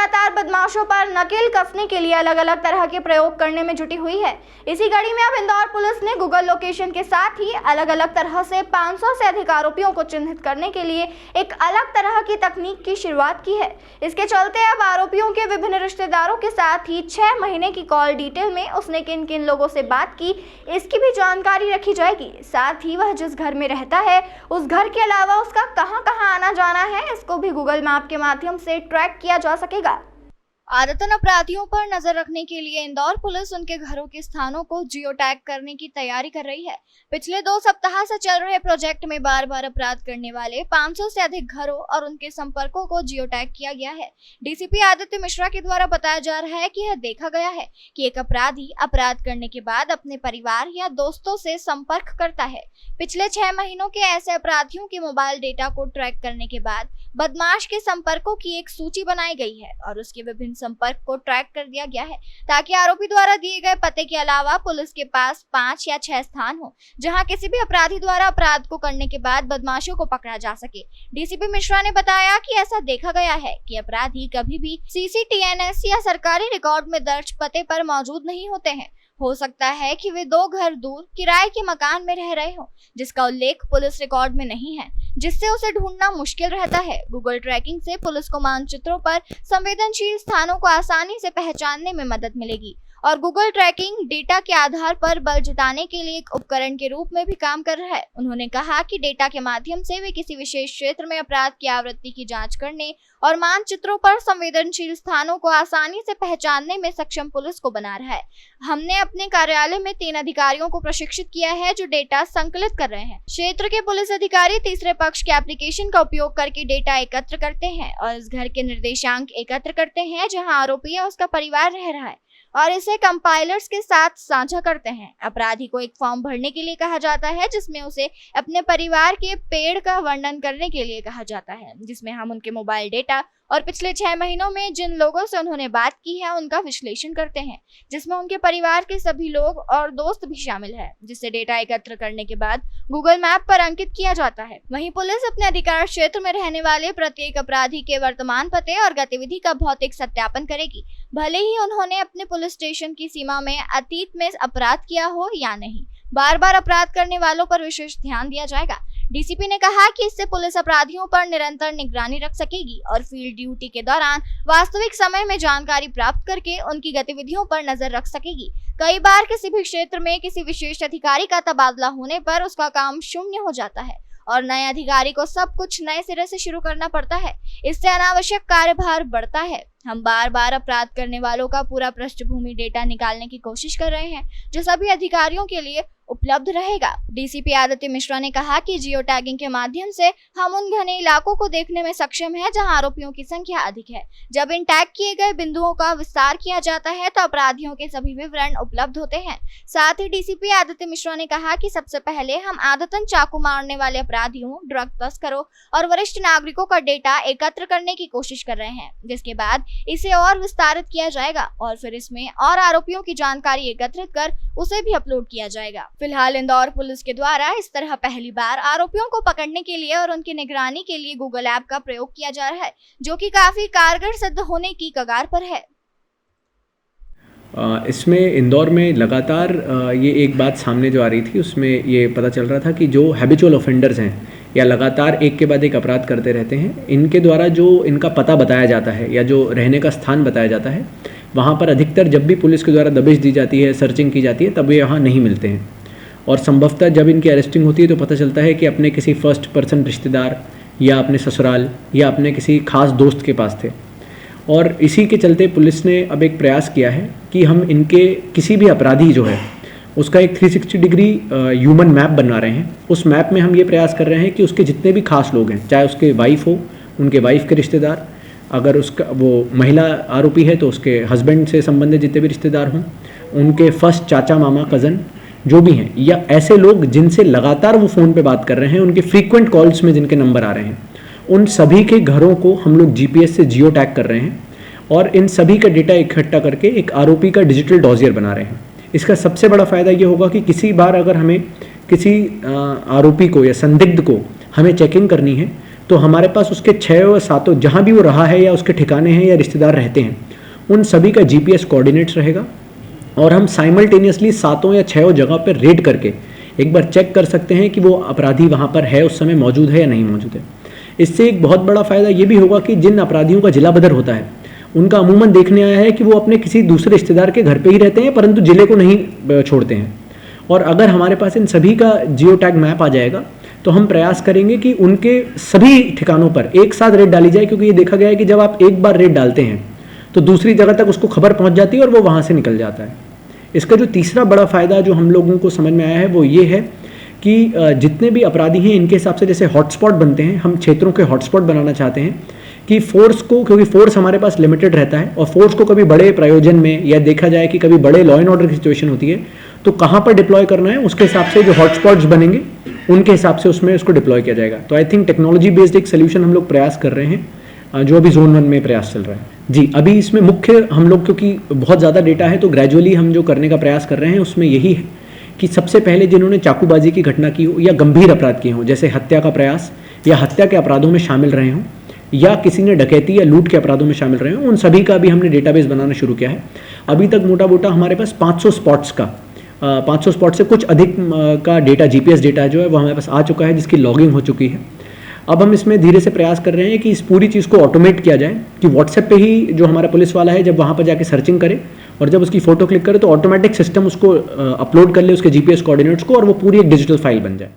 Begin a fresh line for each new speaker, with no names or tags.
लगातार बदमाशों पर नकेल कसने के लिए अलग अलग तरह के प्रयोग करने में जुटी हुई है। इसी कड़ी में अब इंदौर पुलिस ने गूगल लोकेशन के साथ ही अलग अलग तरह से 500 से अधिक आरोपियों को चिन्हित करने के लिए एक अलग तरह की तकनीक की शुरुआत की है। इसके चलते अब आरोपियों के विभिन्न रिश्तेदारों के साथ ही 6 महीने की कॉल डिटेल में उसने किन किन लोगों से बात की, इसकी भी जानकारी रखी जाएगी। साथ ही वह जिस घर में रहता है उस घर के अलावा उसका कहां कहां आना जाना है, इसको भी गूगल मैप के माध्यम से ट्रैक किया जा सकेगा। आदतन अपराधियों पर नजर रखने के लिए इंदौर पुलिस उनके घरों के स्थानों को जियो टैग करने की तैयारी कर रही है। पिछले 2 सप्ताह से चल रहे प्रोजेक्ट में बार बार अपराध करने वाले 500 से अधिक घरों और उनके संपर्कों को जियो टैग किया गया है। डीसीपी आदित्य मिश्रा के द्वारा बताया जा रहा है कि यह देखा गया है कि एक अपराधी अपराध करने के बाद अपने परिवार या दोस्तों से संपर्क करता है। पिछले 6 महीनों के ऐसे अपराधियों के मोबाइल डेटा को ट्रैक करने के बाद बदमाश के संपर्कों की एक सूची बनाई गई है और उसके विभिन्न संपर्क को ट्रैक कर दिया गया है ताकि आरोपी द्वारा दिए गए पते के अलावा पुलिस के पास 5 या 6 स्थान हो जहां किसी भी अपराधी द्वारा अपराध को करने के बाद बदमाशों को पकड़ा जा सके। डीसीपी मिश्रा ने बताया कि ऐसा देखा गया है कि अपराधी कभी भी सीसीटीएनएस या सरकारी रिकॉर्ड में दर्ज पते पर मौजूद नहीं होते हैं। हो सकता है कि वे 2 घर दूर किराए के मकान में रह रहे हों जिसका उल्लेख पुलिस रिकॉर्ड में नहीं है, जिससे उसे ढूंढना मुश्किल रहता है। गूगल ट्रैकिंग से पुलिस को मानचित्रों पर संवेदनशील स्थानों को आसानी से पहचानने में मदद मिलेगी और गूगल ट्रैकिंग डेटा के आधार पर बल जुटाने के लिए एक उपकरण के रूप में भी काम कर रहा है। उन्होंने कहा कि डेटा के माध्यम से वे किसी विशेष क्षेत्र में अपराध की आवृत्ति की जांच करने और मानचित्रों पर संवेदनशील स्थानों को आसानी से पहचानने में सक्षम पुलिस को बना रहा है। हमने अपने कार्यालय में 3 अधिकारियों को प्रशिक्षित किया है जो डेटा संकलित कर रहे हैं। क्षेत्र के पुलिस अधिकारी तीसरे पक्ष के एप्लीकेशन का उपयोग करके डेटा एकत्र करते हैं और इस घर के निर्देशांक एकत्र करते हैं जहां आरोपी या उसका परिवार रह रहा है और इसे कंपाइलर्स के साथ साझा करते हैं। अपराधी को एक फॉर्म भरने के लिए कहा जाता है जिसमें उसे अपने परिवार के पेड़ का वर्णन करने के लिए कहा जाता है, जिसमें हम उनके मोबाइल डेटा और पिछले 6 महीनों में जिन लोगों से उन्होंने बात की है उनका विश्लेषण करते हैं, जिसमें उनके परिवार के सभी लोग और दोस्त भी शामिल है, जिससे डेटा एकत्र करने के बाद गूगल मैप पर अंकित किया जाता है। वहीं पुलिस अपने अधिकार क्षेत्र में रहने वाले प्रत्येक अपराधी के वर्तमान पते और गतिविधि का भौतिक सत्यापन करेगी, भले ही उन्होंने अपने पुलिस स्टेशन की सीमा में अतीत में अपराध किया हो या नहीं। बार बार अपराध करने वालों पर विशेष ध्यान दिया जाएगा। डीसीपी ने कहा कि इससे पुलिस अपराधियों पर निरंतर निगरानी रख सकेगी और फील्ड ड्यूटी के दौरान वास्तविक समय में जानकारी प्राप्त करके उनकी गतिविधियों पर नजर रख सकेगी। कई बार किसी भी क्षेत्र में किसी विशेष अधिकारी का तबादला होने पर उसका काम शून्य हो जाता है और नए अधिकारी को सब कुछ नए सिरे से शुरू करना पड़ता है। इससे अनावश्यक कार्यभार बढ़ता है। हम बार बार अपराध करने वालों का पूरा पृष्ठभूमि डेटा निकालने की कोशिश कर रहे हैं जो सभी अधिकारियों के लिए उपलब्ध रहेगा। डीसीपी आदित्य मिश्रा ने कहा कि जियो टैगिंग के माध्यम से हम उन घने इलाकों को देखने में सक्षम हैं जहां आरोपियों की संख्या अधिक है। जब इन टैग किए गए बिंदुओं का विस्तार किया जाता है तो अपराधियों के सभी विवरण उपलब्ध होते हैं। साथ ही डीसीपी आदित्य मिश्रा ने कहा कि सबसे पहले हम आदतन चाकू मारने वाले अपराधियों, ड्रग तस्करों और वरिष्ठ नागरिकों का डेटा एकत्र करने की कोशिश कर रहे हैं, जिसके बाद इसे और विस्तारित किया जाएगा और फिर इसमें और आरोपियों की जानकारी एकत्रित कर उसे भी अपलोड किया जाएगा। फिलहाल इंदौर पुलिस के द्वारा इस तरह पहली बार आरोपियों को पकड़ने के लिए और उनकी निगरानी के लिए गूगल ऐप का प्रयोग किया जा रहा है, जो कि काफी कारगर सिद्ध होने की कगार पर है।
इसमें इंदौर में लगातार ये एक बात सामने जो आ रही थी उसमें ये पता चल रहा था कि जो हैबिचुअल ऑफेंडर्स हैं या लगातार एक के बाद एक अपराध करते रहते हैं, इनके द्वारा जो इनका पता बताया जाता है या जो रहने का स्थान बताया जाता है, वहाँ पर अधिकतर जब भी पुलिस के द्वारा दबिश दी जाती है, सर्चिंग की जाती है, तब ये यहाँ नहीं मिलते हैं और संभवतः जब इनकी अरेस्टिंग होती है तो पता चलता है कि अपने किसी फर्स्ट पर्सन रिश्तेदार या अपने ससुराल या अपने किसी खास दोस्त के पास थे। और इसी के चलते पुलिस ने अब एक प्रयास किया है कि हम इनके किसी भी अपराधी जो है उसका एक 360 डिग्री ह्यूमन मैप बना रहे हैं। उस मैप में हम ये प्रयास कर रहे हैं कि उसके जितने भी खास लोग हैं, चाहे उसके वाइफ हो, उनके वाइफ के रिश्तेदार, अगर उसका वो महिला आरोपी है तो उसके हस्बैंड से संबंधित जितने भी रिश्तेदार हों, उनके फर्स्ट चाचा, मामा, कज़न जो भी हैं, या ऐसे लोग जिनसे लगातार वो फ़ोन पे बात कर रहे हैं, उनके फ्रीक्वेंट कॉल्स में जिनके नंबर आ रहे हैं, उन सभी के घरों को हम लोग जीपीएस से जियो टैग कर रहे हैं और इन सभी का डेटा इकट्ठा करके एक आरोपी का डिजिटल डॉजियर बना रहे हैं। इसका सबसे बड़ा फ़ायदा ये होगा कि किसी बार अगर हमें किसी आरोपी को या संदिग्ध को हमें चेकिंग करनी है तो हमारे पास उसके 6 और 7 जहाँ भी वो रहा है या उसके ठिकाने हैं या रिश्तेदार रहते हैं उन सभी का GPS कोऑर्डिनेट्स रहेगा और हम साइमल्टेनियसली 7 या 6 जगह पर रेड करके एक बार चेक कर सकते हैं कि वो अपराधी वहाँ पर है उस समय मौजूद है या नहीं मौजूद है। इससे एक बहुत बड़ा फ़ायदा ये भी होगा कि जिन अपराधियों का जिला बदर होता है उनका अमूमन देखने आया है कि वो अपने किसी दूसरे रिश्तेदार के घर पे ही रहते हैं परंतु जिले को नहीं छोड़ते हैं। और अगर हमारे पास इन सभी का जियो टैग मैप आ जाएगा तो हम प्रयास करेंगे कि उनके सभी ठिकानों पर एक साथ रेड डाली जाए, क्योंकि ये देखा गया है कि जब आप एक बार रेड डालते हैं तो दूसरी जगह तक उसको खबर पहुंच जाती है और वो वहाँ से निकल जाता है। इसका जो तीसरा बड़ा फ़ायदा जो हम लोगों को समझ में आया है वो ये है कि जितने भी अपराधी हैं इनके हिसाब से जैसे हॉटस्पॉट बनते हैं, हम क्षेत्रों के हॉटस्पॉट बनाना चाहते हैं कि फोर्स को, क्योंकि फोर्स हमारे पास लिमिटेड रहता है और फोर्स को कभी बड़े प्रयोजन में या देखा जाए कि कभी बड़े लॉ एंड ऑर्डर की सिचुएशन होती है तो कहाँ पर डिप्लॉय करना है उसके हिसाब से जो हॉटस्पॉट्स बनेंगे उनके हिसाब से उसमें उसको डिप्लॉय किया जाएगा। तो आई थिंक टेक्नोलॉजी बेस्ड एक सोल्यूशन हम लोग प्रयास कर रहे हैं जो अभी जोन 1 में प्रयास चल रहा है। जी, अभी इसमें मुख्य हम लोग, क्योंकि बहुत ज़्यादा डेटा है तो ग्रेजुअली हम जो करने का प्रयास कर रहे हैं उसमें यही है कि सबसे पहले जिन्होंने चाकूबाजी की घटना की हो या गंभीर अपराध किए हों जैसे हत्या का प्रयास या हत्या के अपराधों में शामिल रहे हों या किसी ने डकैती या लूट के अपराधों में शामिल रहे हों, उन सभी का भी हमने डेटाबेस बनाना शुरू किया है। अभी तक मोटा मोटा हमारे पास 500 स्पॉट्स का 500 स्पॉट से कुछ अधिक का डेटा GPS डेटा जो है वो हमारे पास आ चुका है जिसकी लॉगिंग हो चुकी है। अब हम इसमें धीरे से प्रयास कर रहे हैं कि इस पूरी चीज़ को ऑटोमेट किया जाए कि व्हाट्सएप पे ही जो हमारा पुलिस वाला है जब वहाँ पर जाके सर्चिंग करे और जब उसकी फ़ोटो क्लिक करे तो ऑटोमेटिक सिस्टम उसको अपलोड कर ले उसके GPS कोऑर्डिनेट्स को और वो पूरी एक डिजिटल फाइल बन जाए।